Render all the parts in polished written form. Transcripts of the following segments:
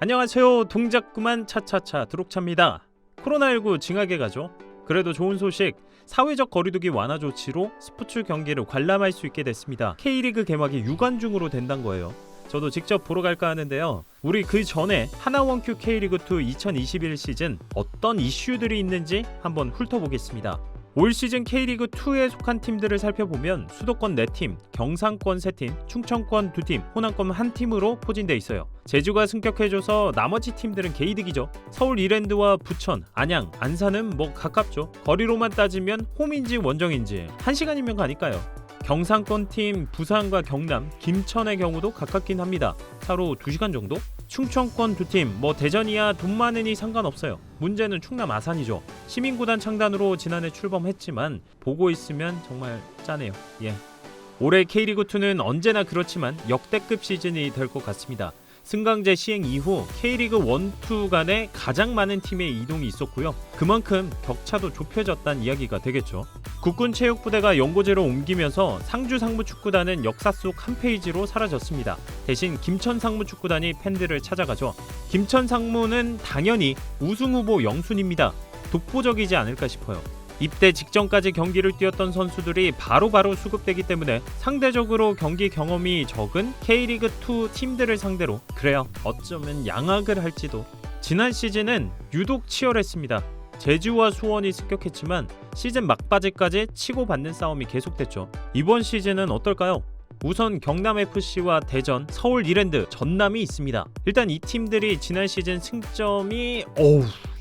안녕하세요. 동작 그만 차차차 드록차입니다. 코로나19 징하게 가죠. 그래도 좋은 소식, 사회적 거리두기 완화 조치로 스포츠 경기를 관람할 수 있게 됐습니다. K리그 개막이 유관중으로 된다는 거예요. 저도 직접 보러 갈까 하는데요. 우리 그 전에 하나원큐 K리그2 2021 시즌 어떤 이슈들이 있는지 한번 훑어보겠습니다. 올 시즌 K리그2에 속한 팀들을 살펴보면 수도권 4팀, 경상권 3팀, 충청권 2팀, 호남권 1팀으로 포진돼 있어요. 제주가 승격해줘서 나머지 팀들은 개이득이죠. 서울 이랜드와 부천, 안양, 안산은 뭐 가깝죠. 거리로만 따지면 홈인지 원정인지 1시간이면 가니까요. 경상권 팀 부산과 경남, 김천의 경우도 가깝긴 합니다. 차로 2시간 정도? 충청권 2팀, 대전이야 돈 많으니 상관없어요. 문제는 충남 아산이죠. 시민구단 창단으로 지난해 출범했지만 보고 있으면 정말 짜네요. 올해 K리그2는 언제나 그렇지만 역대급 시즌이 될 것 같습니다. 승강제 시행 이후 K리그 1, 2 간에 가장 많은 팀의 이동이 있었고요. 그만큼 격차도 좁혀졌다는 이야기가 되겠죠. 국군체육부대가 연고제로 옮기면서 상주 상무축구단은 역사 속 한 페이지로 사라졌습니다. 대신 김천 상무축구단이 팬들을 찾아가죠. 김천 상무는 당연히 우승후보 영순입니다. 독보적이지 않을까 싶어요. 입대 직전까지 경기를 뛰었던 선수들이 바로바로 수급되기 때문에 상대적으로 경기 경험이 적은 K리그2 팀들을 상대로 그래요, 어쩌면 양악을 할지도. 지난 시즌은 유독 치열했습니다. 제주와 수원이 습격했지만 시즌 막바지까지 치고받는 싸움이 계속됐죠. 이번 시즌은 어떨까요? 우선 경남FC와 대전, 서울 이랜드, 전남이 있습니다. 일단 이 팀들이 지난 시즌 승점이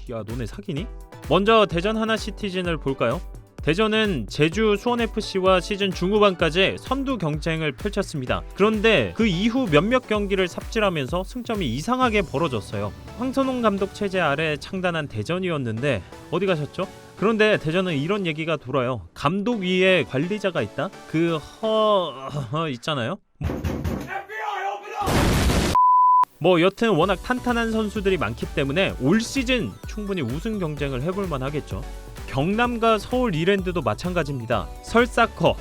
너네 사기니? 먼저 대전 하나시티즌을 볼까요? 대전은 제주 수원FC와 시즌 중후반까지 선두 경쟁을 펼쳤습니다. 그런데 그 이후 몇몇 경기를 삽질하면서 승점이 이상하게 벌어졌어요. 황선홍 감독 체제 아래 창단한 대전이었는데 어디 가셨죠? 그런데 대전은 이런 얘기가 돌아요. 감독 위에 관리자가 있다? 있잖아요? 여튼 워낙 탄탄한 선수들이 많기 때문에 올 시즌 충분히 우승 경쟁을 해볼만 하겠죠. 경남과 서울 이랜드도 마찬가지입니다. 설사커,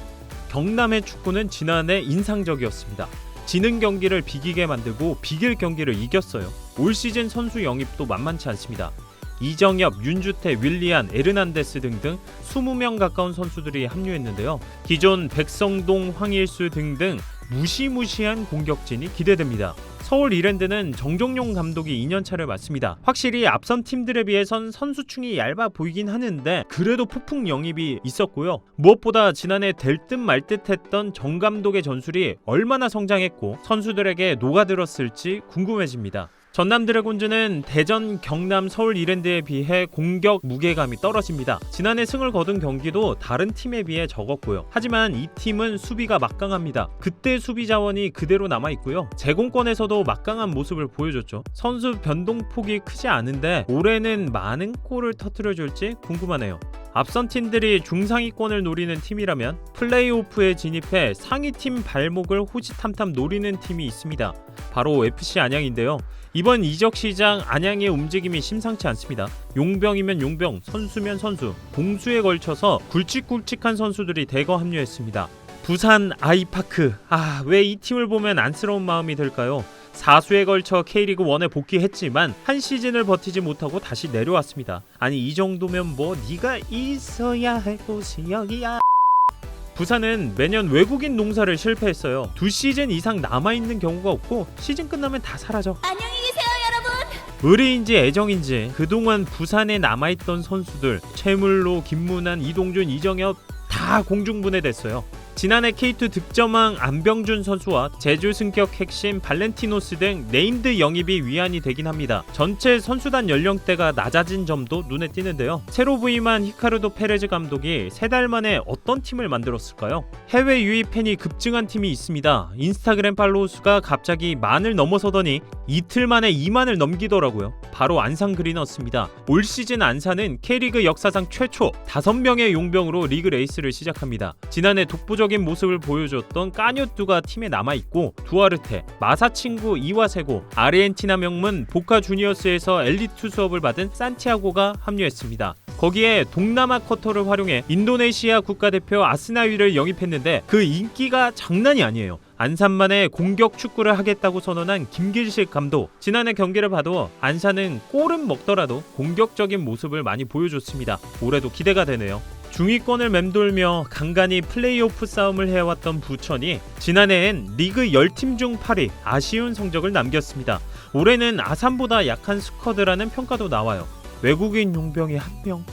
경남의 축구는 지난해 인상적이었습니다. 지는 경기를 비기게 만들고 비길 경기를 이겼어요. 올 시즌 선수 영입도 만만치 않습니다. 이정엽, 윤주태, 윌리안, 에르난데스 등등 20명 가까운 선수들이 합류했는데요. 기존 백성동, 황일수 등등 무시무시한 공격진이 기대됩니다. 서울 이랜드는 정종용 감독이 2년차를 맡습니다. 확실히 앞선 팀들에 비해선 선수층이 얇아 보이긴 하는데 그래도 폭풍 영입이 있었고요. 무엇보다 지난해 될 듯 말 듯 했던 정 감독의 전술이 얼마나 성장했고 선수들에게 녹아들었을지 궁금해집니다. 전남 드래곤즈는 대전, 경남, 서울 이랜드에 비해 공격 무게감이 떨어집니다. 지난해 승을 거둔 경기도 다른 팀에 비해 적었고요. 하지만 이 팀은 수비가 막강합니다. 그때 수비 자원이 그대로 남아있고요. 제공권에서도 막강한 모습을 보여줬죠. 선수 변동폭이 크지 않은데 올해는 많은 골을 터뜨려줄지 궁금하네요. 앞선 팀들이 중상위권을 노리는 팀이라면 플레이오프에 진입해 상위팀 발목을 호시탐탐 노리는 팀이 있습니다. 바로 FC 안양인데요. 이번 이적 시장 안양의 움직임이 심상치 않습니다. 용병이면 용병, 선수면 선수, 공수에 걸쳐서 굵직굵직한 선수들이 대거 합류했습니다. 부산 아이파크, 왜 이 팀을 보면 안쓰러운 마음이 들까요? 4수에 걸쳐 K리그1에 복귀했지만 한 시즌을 버티지 못하고 다시 내려왔습니다. 아니 이 정도면 네가 있어야 할 곳이 여기야. 부산은 매년 외국인 농사를 실패했어요. 2시즌 이상 남아있는 경우가 없고 시즌 끝나면 다 사라져. 안녕히 계세요 여러분. 의리인지 애정인지 그동안 부산에 남아있던 선수들 최물로, 김문환, 이동준, 이정엽 다 공중분해됐어요. 지난해 K2 득점왕 안병준 선수와 제주 승격 핵심 발렌티노스 등 네임드 영입이 위안이 되긴 합니다. 전체 선수단 연령대가 낮아진 점도 눈에 띄는데요. 새로 부임한 히카르도 페레즈 감독이 3달 만에 어떤 팀을 만들었을까요? 해외 유입 팬이 급증한 팀이 있습니다. 인스타그램 팔로우 수가 갑자기 10,000을 넘어서더니 이틀 만에 20,000을 넘기더라고요. 바로 안산 그리너스입니다. 올 시즌 안산은 K리그 역사상 최초 5명의 용병으로 리그 레이스를 시작합니다. 지난해 독보적인 모습을 보여줬던 까뉴뚜가 팀에 남아있고 두아르테, 마사친구 이와세고, 아르헨티나 명문 보카 주니어스에서 엘리트 수업을 받은 산티아고가 합류했습니다. 거기에 동남아 쿼터를 활용해 인도네시아 국가대표 아스나위를 영입했는데 그 인기가 장난이 아니에요. 안산만의 공격 축구를 하겠다고 선언한 김길식 감독. 지난해 경기를 봐도 안산은 골은 먹더라도 공격적인 모습을 많이 보여줬습니다. 올해도 기대가 되네요. 중위권을 맴돌며 간간히 플레이오프 싸움을 해왔던 부천이 지난해엔 리그 10팀 중 8위, 아쉬운 성적을 남겼습니다. 올해는 아산보다 약한 스쿼드라는 평가도 나와요. 외국인 용병이 한 명.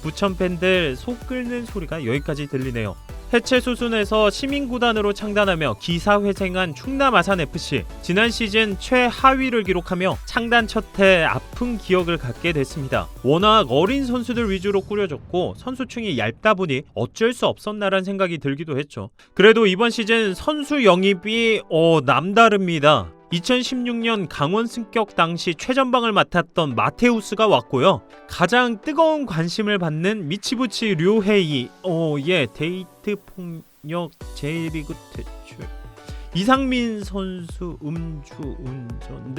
부천 팬들 속 끓는 소리가 여기까지 들리네요. 해체 수순에서 시민구단으로 창단하며 기사회생한 충남 아산FC. 지난 시즌 최하위를 기록하며 창단 첫해 아픈 기억을 갖게 됐습니다. 워낙 어린 선수들 위주로 꾸려졌고 선수층이 얇다 보니 어쩔 수 없었나란 생각이 들기도 했죠. 그래도 이번 시즌 선수 영입이 남다릅니다. 2016년 강원 승격 당시 최전방을 맡았던 마테우스가 왔고요. 가장 뜨거운 관심을 받는 미치부치 류헤이, 데이트 폭력 J리그 퇴출, 이상민 선수 음주 운전.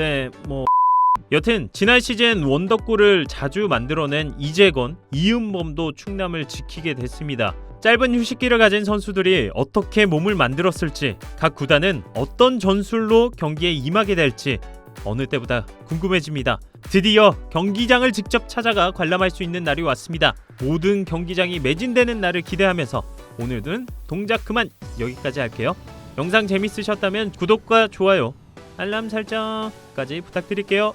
여튼 지난 시즌 원더골을 자주 만들어낸 이재건, 이은범도 충남을 지키게 됐습니다. 짧은 휴식기를 가진 선수들이 어떻게 몸을 만들었을지, 각 구단은 어떤 전술로 경기에 임하게 될지 어느 때보다 궁금해집니다. 드디어 경기장을 직접 찾아가 관람할 수 있는 날이 왔습니다. 모든 경기장이 매진되는 날을 기대하면서 오늘은 동작 그만 여기까지 할게요. 영상 재밌으셨다면 구독과 좋아요, 알람 설정까지 부탁드릴게요.